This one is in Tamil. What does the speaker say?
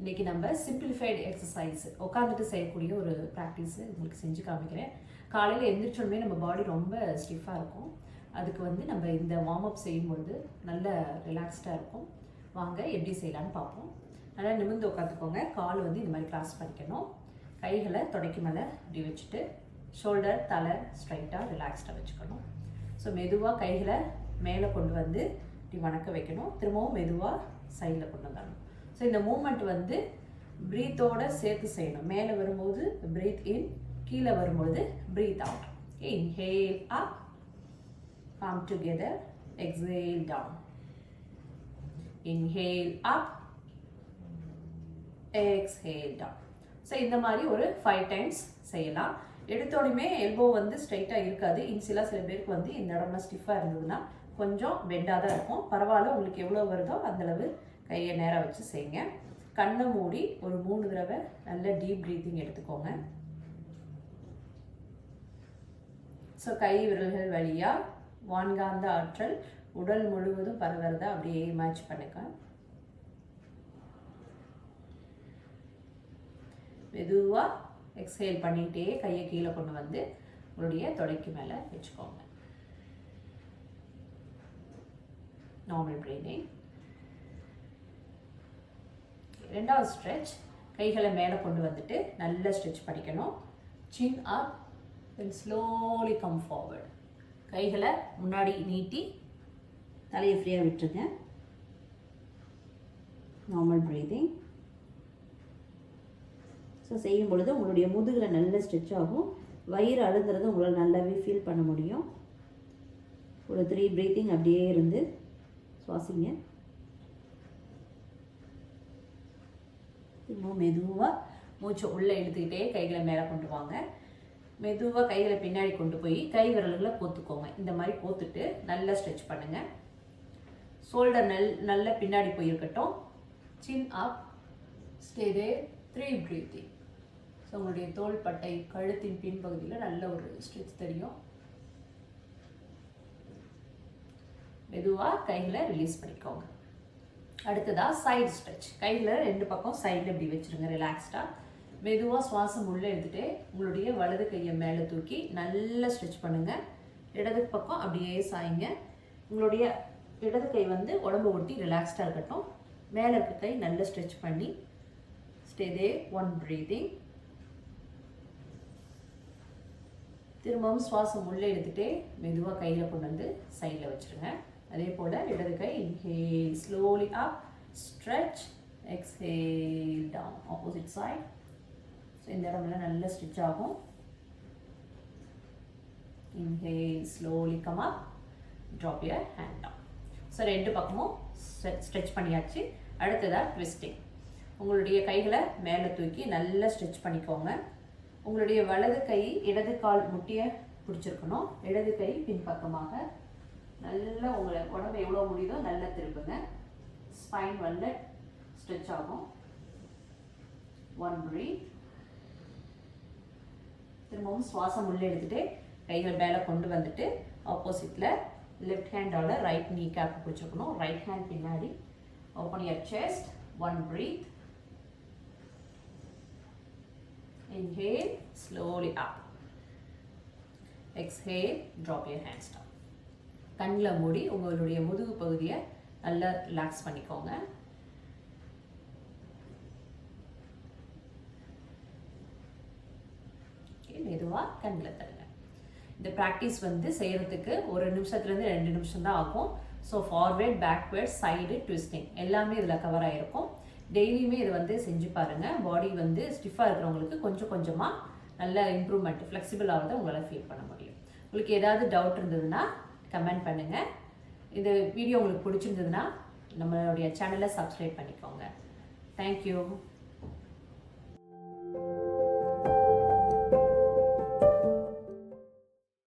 இன்றைக்கி நம்ம சிம்பிளிஃபைடு எக்ஸசைஸ் உட்காந்துட்டு செய்யக்கூடிய ஒரு ப்ராக்டிஸ் உங்களுக்கு செஞ்சு காமிக்கிறேன். காலையில் எழுந்திரிச்சோடனே நம்ம பாடி ரொம்ப ஸ்டிஃபாக இருக்கும். அதுக்கு வந்து நம்ம இந்த வார்ம் அப் செய்யும்பொழுது நல்ல ரிலாக்ஸ்டாக இருக்கும். வாங்க எப்படி செய்யலான்னு பார்ப்போம். நல்லா நிமிர்ந்து உட்காந்துக்கோங்க. கால் வந்து இந்த மாதிரி கிராஸ் பண்ணிக்கணும். கைகளை தொடைக்கு மேலே இப்படி வச்சுட்டு ஷோல்டர் தலை ஸ்ட்ரைட்டாக ரிலாக்ஸ்டாக வச்சுக்கணும். ஸோ மெதுவாக கைகளை மேலே கொண்டு வந்து இப்படி வணக்க வைக்கணும். திரும்பவும் மெதுவாக சைடில் கொண்டு வந்துடணும். ஸோ இந்த மூமெண்ட் வந்து ப்ரீத்தோடு சேர்த்து செய்யணும். மேலே வரும்போது ப்ரீத் இன், கீழே வரும்பொழுது breath out. Inhale up, palm together, exhale down. Inhale up, exhale down. So இந்த மாதிரி ஒரு 5 times செய்யலாம். எடுத்தோடனே எல்போ வந்து ஸ்ட்ரைட்டாக இருக்காது. இன்சிலாக சில பேருக்கு வந்து இந்த இடம்லாம் ஸ்டிஃபாக இருந்ததுன்னா கொஞ்சம் பெண்டாக தான் இருக்கும். பரவாயில்ல, உங்களுக்கு எவ்வளோ வருதோ அந்தளவு கையை நேராக வச்சு செய்யுங்க. கண்ணை மூடி ஒரு 3 தடவை நல்ல டீப் ப்ரீத்திங் எடுத்துக்கோங்க. ஸோ கை விரல்கள் வழியாக வான்காந்த ஆற்றல் உடல் முழுவதும் பரவுறதா அப்படியே இமேஜ் பண்ணுங்க. மெதுவாக எக்ஸ்ஹேல் பண்ணிகிட்டே கையை கீழே கொண்டு வந்து உங்களுடைய தொடைக்கு மேலே வச்சுக்கோங்க. Normal breathing. ரெண்டாவது ஸ்ட்ரெச். கைகளை மேலே கொண்டு வந்துட்டு நல்லா ஸ்ட்ரெச் பண்ணிக்கணும். சின் அப், தென் ஸ்லோலி கம் ஃபார்வர்ட். கைகளை முன்னாடி நீட்டி தலையை ஃப்ரீயாக விட்டுருங்க. Normal breathing. ஸோ செய்யும் பொழுது உங்களுடைய முதுகில் நல்ல ஸ்ட்ரெச் ஆகும். வயிறு அழுந்துறது உங்களால் நல்லாவே ஃபீல் பண்ண முடியும். ஒரு 3 ப்ரீத்திங் அப்படியே இருந்து சுவாசிங்க. இன்னும் மெதுவாக மூச்சு உள்ளே இழுத்துக்கிட்டே கைகளை மேலே கொண்டு வாங்க. மெதுவாக கைகளை பின்னாடி கொண்டு போய் கை விரல்களை கோத்துக்கோங்க. இந்த மாதிரி கோத்துட்டு நல்லா ஸ்ட்ரெச் பண்ணுங்கள். ஷோல்டர் நல்ல பின்னாடி போயிருக்கட்டும். சின் அப், ஸ்டே தேர், 3 ப்ரீத்திங். ஸோ உங்களுடைய தோள்பட்டை கழுத்தின் பின்பகுதியில் நல்ல ஒரு ஸ்ட்ரெச் தெரியும். மெதுவாக கைகளை ரிலீஸ் பண்ணிக்கோங்க. அடுத்ததாக சைடு ஸ்ட்ரெச். கையில் 2 பக்கம் சைடில் இப்படி வச்சுருங்க ரிலாக்ஸ்டாக. மெதுவாக சுவாசம் உள்ளே எடுத்துகிட்டு உங்களுடைய வலது கையை மேலே தூக்கி நல்லா ஸ்ட்ரெச் பண்ணுங்கள். இடது பக்கம் அப்படியே சாய்ங்க. உங்களுடைய இடது கை வந்து உடம்பு ஒட்டி ரிலாக்ஸ்டாக இருக்கட்டும். மேலே இருக்க கை நல்லா ஸ்ட்ரெச் பண்ணி ஸ்டே தேர், 1 ப்ரீதிங். திரும்பவும் சுவாசம் உள்ளே எடுத்துகிட்டே மெதுவாக கையில் கொண்டு வந்து சைடில் வச்சுருங்க. அதே போல் இடது கை inhale, slowly up, stretch, exhale down, opposite side. So இந்த இடம்லாம் நல்லா ஸ்ட்ரெச் ஆகும். Inhale, slowly come up, drop your hand down. So 2 பக்கமும் ஸ்ட்ரெச் பண்ணியாச்சு. அடுத்ததாக ட்விஸ்டிங். உங்களுடைய கைகளை மேலே தூக்கி நல்லா ஸ்ட்ரெச் பண்ணிக்கோங்க. உங்களுடைய வலது கை இடது கால் முட்டியை பிடிச்சிருக்கணும். இடது கை பின்பக்கமாக நல்லா உங்களை உடம்பு எவ்வளோ முடியுதோ நல்லா திருப்புங்க. ஸ்பைன் வந்து ஸ்ட்ரெச் ஆகும். 1 ப்ரீத். திரும்பவும் சுவாசம் உள்ளே எடுத்துகிட்டு கைகள் மேலே கொண்டு வந்துட்டு ஆப்போசிட்டில் லெஃப்ட் ஹேண்டோட ரைட் நீ கேப் பிடிச்சிருக்கணும். ரைட் ஹேண்ட் பின்னாடி. Open your chest. 1 breath. Inhale, slowly up. Exhale, drop your hands down. கண்ணில் மூடி உங்களுடைய முதுகு பகுதியை நல்லா ரிலாக்ஸ் பண்ணிக்கோங்க. மெதுவாக கண்ணில் தருங்க. இந்த ப்ராக்டிஸ் வந்து செய்கிறதுக்கு 1 நிமிஷத்துலேருந்து 2 நிமிஷம் தான் ஆகும். So forward, backward, side, twisting எல்லாமே இதில் கவர் ஆகிருக்கும். டெய்லியுமே இது வந்து செஞ்சு பாருங்கள். பாடி வந்து ஸ்டிஃபாக இருக்கிறவங்களுக்கு கொஞ்சம் கொஞ்சமாக நல்ல இம்ப்ரூவ்மெண்ட், ஃப்ளெக்சிபிள் ஆகிறத உங்களால் ஃபீல் பண்ண முடியும். உங்களுக்கு ஏதாவது டவுட் இருந்ததுன்னா கமெண்ட் பண்ணுங்கள். இந்த வீடியோ உங்களுக்கு பிடிச்சிருந்ததுன்னா நம்மளுடைய சேனலை சப்ஸ்கிரைப் பண்ணிக்கோங்க. தேங்க்யூ.